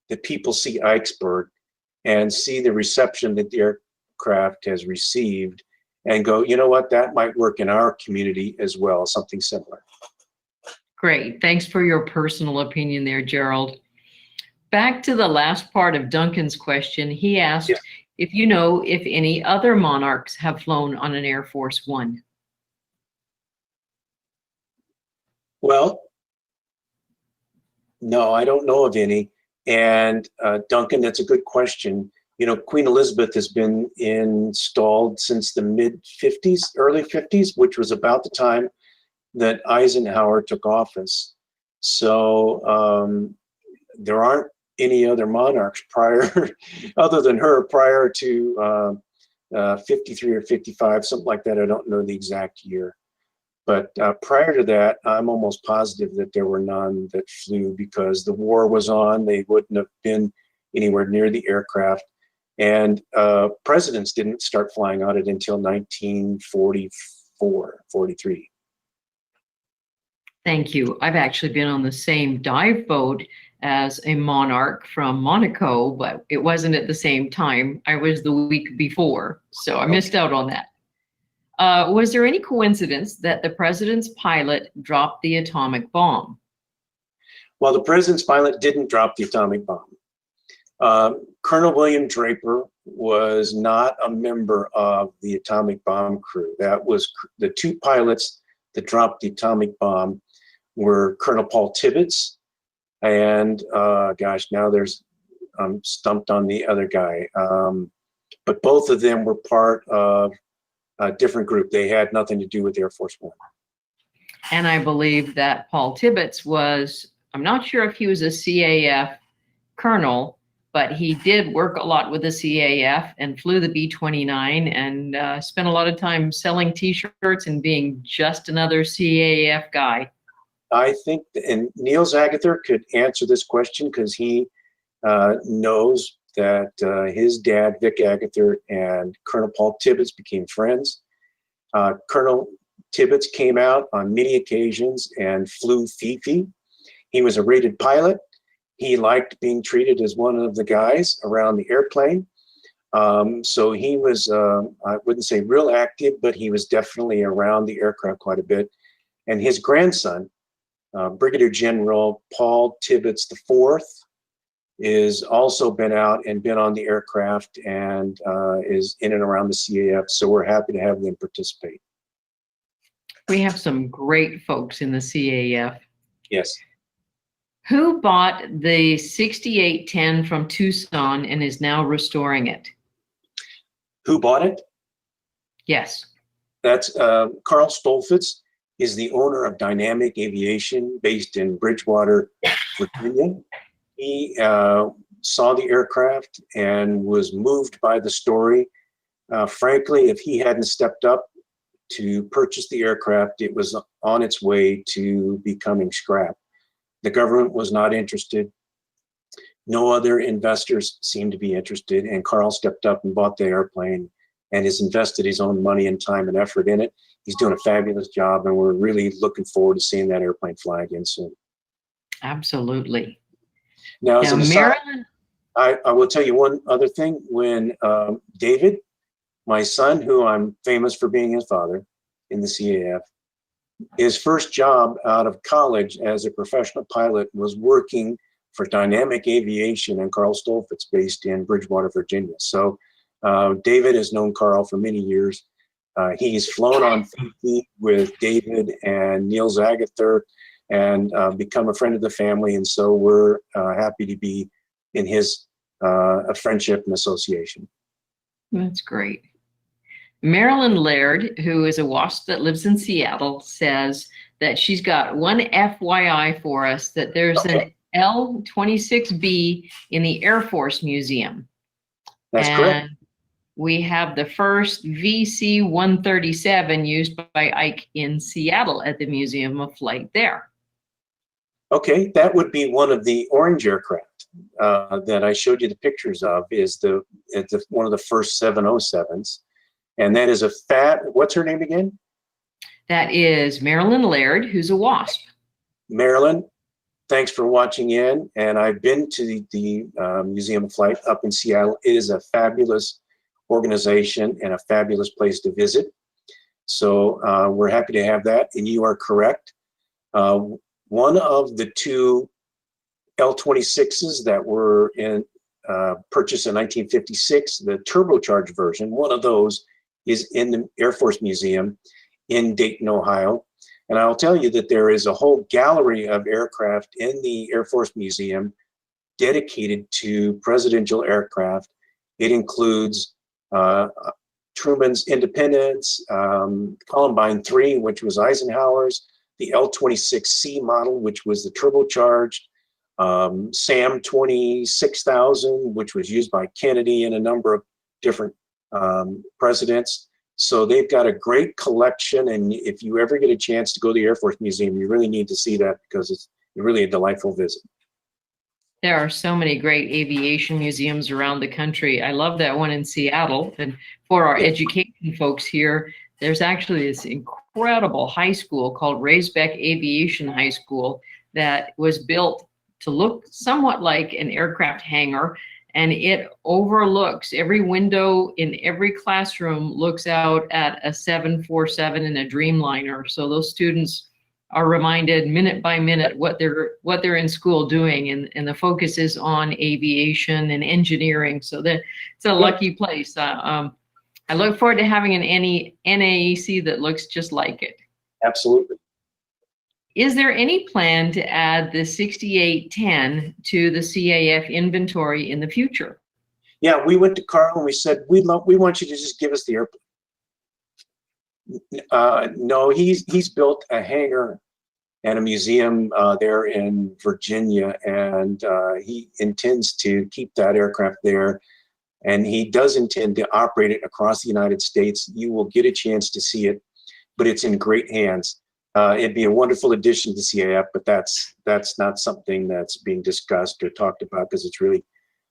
that people see Ikesburg and see the reception that the aircraft has received and go, you know what, that might work in our community as well, something similar. Great. Thanks for your personal opinion there, Gerald. Back to the last part of Duncan's question. He asked if you know if any other monarchs have flown on an Air Force One. Well, no, I don't know of any. And Duncan, that's a good question. You know, Queen Elizabeth has been installed since the mid-50s, early 50s, which was about the time that Eisenhower took office. So there aren't any other monarchs prior, other than her, prior to 53 or 55, something like that. I don't know the exact year. But prior to that, I'm almost positive that there were none that flew because the war was on. They wouldn't have been anywhere near the aircraft. And presidents didn't start flying on it until 1944, 43. Thank you. I've actually been on the same dive boat as a monarch from Monaco, but it wasn't at the same time. I was the week before, so I missed out on that. Was there any coincidence that the president's pilot dropped the atomic bomb? Well, the president's pilot didn't drop the atomic bomb. Colonel William Draper was not a member of the atomic bomb crew. That was the two pilots that dropped the atomic bomb were Colonel Paul Tibbets and gosh, now I'm stumped on the other guy. But both of them were part of a different group. They had nothing to do with Air Force One. And I believe that Paul Tibbets was, I'm not sure if he was a CAF colonel, but he did work a lot with the CAF and flew the B-29 and spent a lot of time selling T-shirts and being just another CAF guy. I think, and Neil Zagather could answer this question because he knows that his dad, Vic Agather, and Colonel Paul Tibbets became friends. Colonel Tibbets came out on many occasions and flew Fifi. He was a rated pilot. He liked being treated as one of the guys around the airplane. So he was, I wouldn't say real active, but he was definitely around the aircraft quite a bit. And his grandson, Brigadier General Paul Tibbets IV, is also been out and been on the aircraft and is in and around the CAF. So we're happy to have them participate. We have some great folks in the CAF. Yes. Who bought the 6810 from Tucson and is now restoring it? Who bought it? Yes. That's Carl Stolfitz is the owner of Dynamic Aviation based in Bridgewater, Virginia. He saw the aircraft and was moved by the story Frankly, if he hadn't stepped up to purchase the aircraft, it was on its way to becoming scrap. The government was not interested. No other investors seemed to be interested, and Carl stepped up and bought the airplane and has invested his own money and time and effort in it. He's doing a fabulous job, and we're really looking forward to seeing that airplane fly again soon. Absolutely. Now, as an aside, Marilyn, I will tell you one other thing. When David, my son, who I'm famous for being his father in the CAF, his first job out of college as a professional pilot was working for Dynamic Aviation and Carl Stolfitz, based in Bridgewater, Virginia. So David has known Carl for many years. He's flown on Fifi with David and Neil Zagather and become a friend of the family. And so we're happy to be in his friendship and association. that's great. Marilyn Laird, who is a WASP that lives in Seattle, says that she's got one FYI for us, that there's an L-26B in the Air Force Museum. That's correct. We have the first VC-137 used by Ike in Seattle at the Museum of Flight there. Okay, that would be one of the orange aircraft that I showed you the pictures of. It's one of the first 707s, and that is what's her name again? That is Marilyn Laird, who's a WASP. Marilyn, thanks for watching in. And I've been to the Museum of Flight up in Seattle. It is a fabulous organization and a fabulous place to visit. So we're happy to have that. And you are correct. One of the two L-26s that were purchased in 1956, the turbocharged version, one of those is in the Air Force Museum in Dayton, Ohio. And I'll tell you that there is a whole gallery of aircraft in the Air Force Museum dedicated to presidential aircraft. It includes Truman's Independence, Columbine 3, which was Eisenhower's, the L-26C model, which was the turbocharged, SAM 26,000, which was used by Kennedy and a number of different presidents. So they've got a great collection, and if you ever get a chance to go to the Air Force Museum, you really need to see that, because it's really a delightful visit. There are so many great aviation museums around the country. I love that one in Seattle. And for our education folks here, there's actually this incredible high school called Raisbeck Aviation High School that was built to look somewhat like an aircraft hangar, and it overlooks every window in every classroom, looks out at a 747 and a Dreamliner. So those students are reminded minute by minute what they're in school doing, and the focus is on aviation and engineering. So that it's a lucky place. I look forward to having an NAEC that looks just like it. Absolutely. Is there any plan to add the 6810 to the CAF inventory in the future? Yeah, we went to Carl and we said, we want you to just give us the airplane. No, he's built a hangar and a museum there in Virginia, and he intends to keep that aircraft there, and he does intend to operate it across the United States. You will get a chance to see it, but it's in great hands. It'd be a wonderful addition to CAF, but that's not something that's being discussed or talked about, because it's really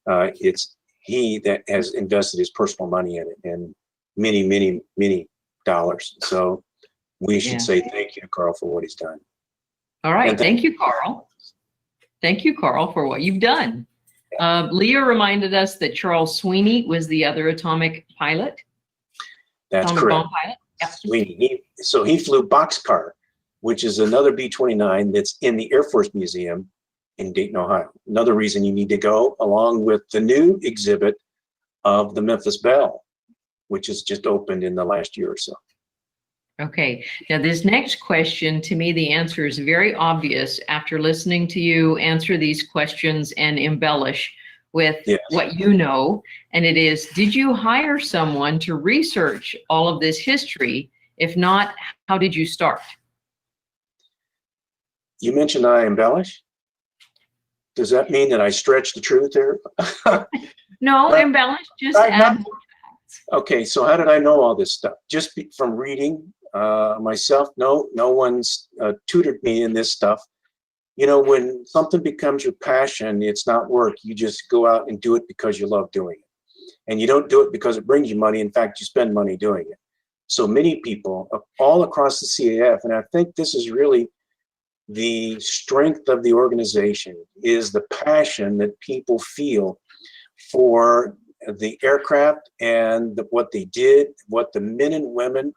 it's he that has invested his personal money in it, and many dollars. So we should say thank you to Carl for what he's done. All right, thank you, Carl. Thank you, Carl, for what you've done. Leah reminded us that Charles Sweeney was the other atomic pilot. That's atomic correct. Bomb pilot. Yep. Sweeney. So he flew Boxcar, which is another B-29 that's in the Air Force Museum in Dayton, Ohio. Another reason you need to go, along with the new exhibit of the Memphis Belle, which has just opened in the last year or so. Okay, now this next question, to me, the answer is very obvious after listening to you answer these questions and embellish with what you know. And it is, did you hire someone to research all of this history? If not, how did you start? You mentioned I embellish. Does that mean that I stretch the truth there? No, embellish, just add more facts. Okay, so how did I know all this stuff? Just from reading myself? No, no one's tutored me in this stuff. You know, when something becomes your passion, it's not work. You just go out and do it because you love doing it. And you don't do it because it brings you money. In fact, you spend money doing it. So many people all across the CAF, and I think this is really the strength of the organization, is the passion that people feel for the aircraft and what they did, what the men and women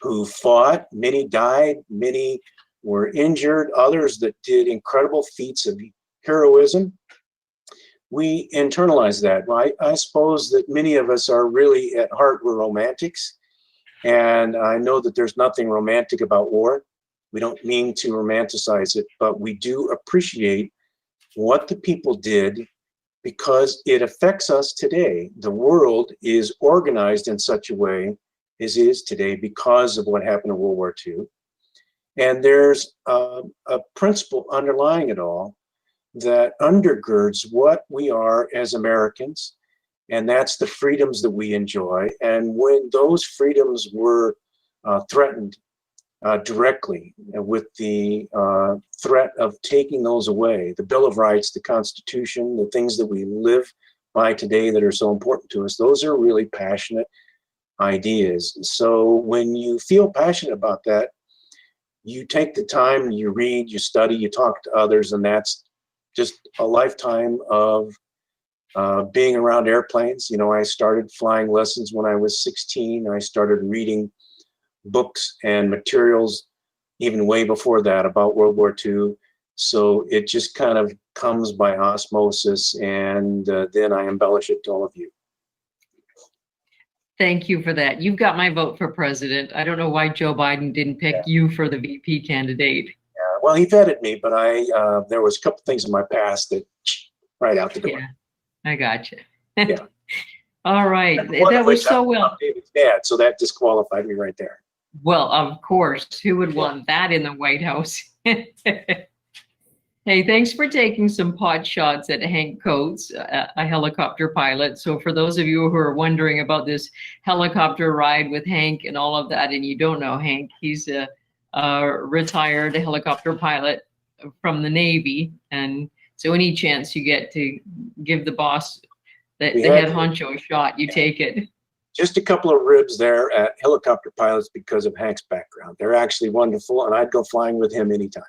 who fought, many died, many were injured, others that did incredible feats of heroism. We internalize that, right? I suppose that many of us are really, at heart, we're romantics. And I know that there's nothing romantic about war. We don't mean to romanticize it, but we do appreciate what the people did because it affects us today. The world is organized in such a way as it is today because of what happened in World War II. And there's a principle underlying it all that undergirds what we are as Americans, and that's the freedoms that we enjoy. And when those freedoms were threatened directly with the threat of taking those away, the Bill of Rights, the Constitution, the things that we live by today that are so important to us, those are really passionate ideas. So when you feel passionate about that, you take the time, you read, you study, you talk to others, and that's just a lifetime of being around airplanes. You know, I started flying lessons when I was 16. I started reading books and materials even way before that about World War II. So it just kind of comes by osmosis, and then I embellish it to all of you. Thank you for that. You've got my vote for president. I don't know why Joe Biden didn't pick you for the VP candidate. Yeah, well, he vetted me, but there was a couple things in my past that right out the door. Yeah, I gotcha. Yeah. All right. That was so well. David's dad, so that disqualified me right there. Well, of course, who would want that in the White House? Hey, thanks for taking some pot shots at Hank Coates, a helicopter pilot. So for those of you who are wondering about this helicopter ride with Hank and all of that, and you don't know Hank, he's a retired helicopter pilot from the Navy. And so any chance you get to give the boss, the head honcho a shot, you take it. Just a couple of ribs there at helicopter pilots because of Hank's background. They're actually wonderful, and I'd go flying with him anytime.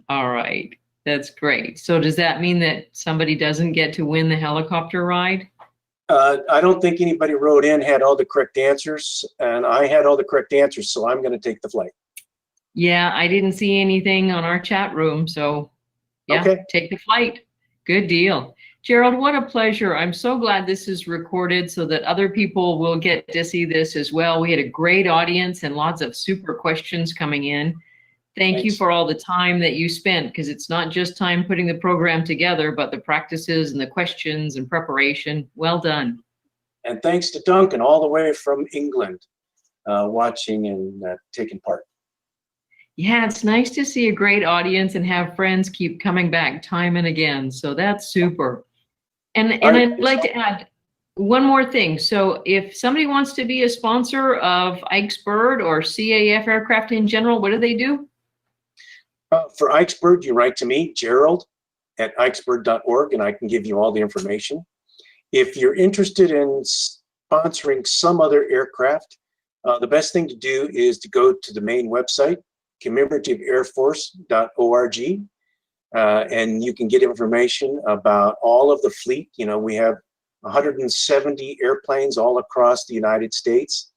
All right. That's great. So does that mean that somebody doesn't get to win the helicopter ride? I don't think anybody wrote in had all the correct answers, and I had all the correct answers, so I'm going to take the flight. Yeah, I didn't see anything on our chat room, so yeah, okay. Take the flight. Good deal. Gerald, what a pleasure. I'm so glad this is recorded so that other people will get to see this as well. We had a great audience and lots of super questions coming in. Thank you for all the time that you spent, because it's not just time putting the program together, but the practices and the questions and preparation. Well done. And thanks to Duncan all the way from England, watching and taking part. Yeah, it's nice to see a great audience and have friends keep coming back time and again. So that's super. And I'd like to add one more thing. So if somebody wants to be a sponsor of Ikes Bird or CAF aircraft in general, what do they do? For Ikes Bird, you write to me, Gerald at ikesbird.org, and I can give you all the information. If you're interested in sponsoring some other aircraft, the best thing to do is to go to the main website, commemorativeairforce.org, and you can get information about all of the fleet. You know, we have 170 airplanes all across the United States.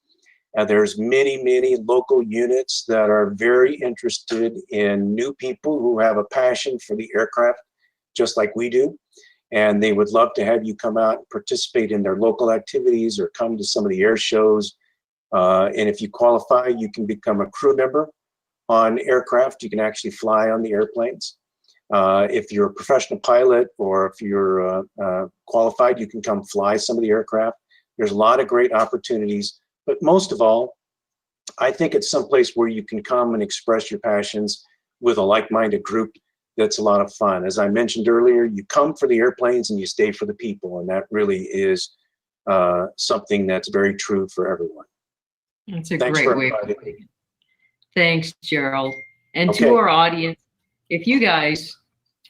There's many, many local units that are very interested in new people who have a passion for the aircraft, just like we do. And they would love to have you come out and participate in their local activities or come to some of the air shows. And if you qualify, you can become a crew member on aircraft. You can actually fly on the airplanes. If you're a professional pilot or if you're qualified, you can come fly some of the aircraft. There's a lot of great opportunities. But most of all, I think it's someplace where you can come and express your passions with a like-minded group. That's a lot of fun. As I mentioned earlier, you come for the airplanes and you stay for the people. And that really is something that's very true for everyone. That's a Thanks great for way of inviting putting me. it. Thanks, Gerald. And Okay. to our audience, if you guys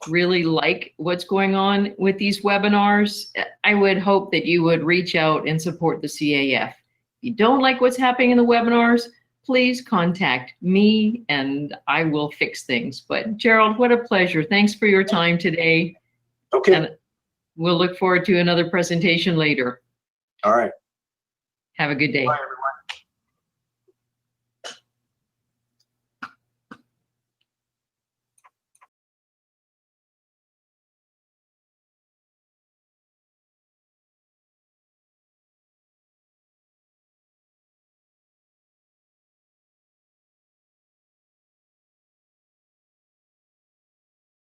really like what's going on with these webinars, I would hope that you would reach out and support the CAF. If you don't like what's happening in the webinars, please contact me and I will fix things. But Gerald, what a pleasure. Thanks for your time today. Okay. And we'll look forward to another presentation later. All right. Have a good day. Bye, everyone.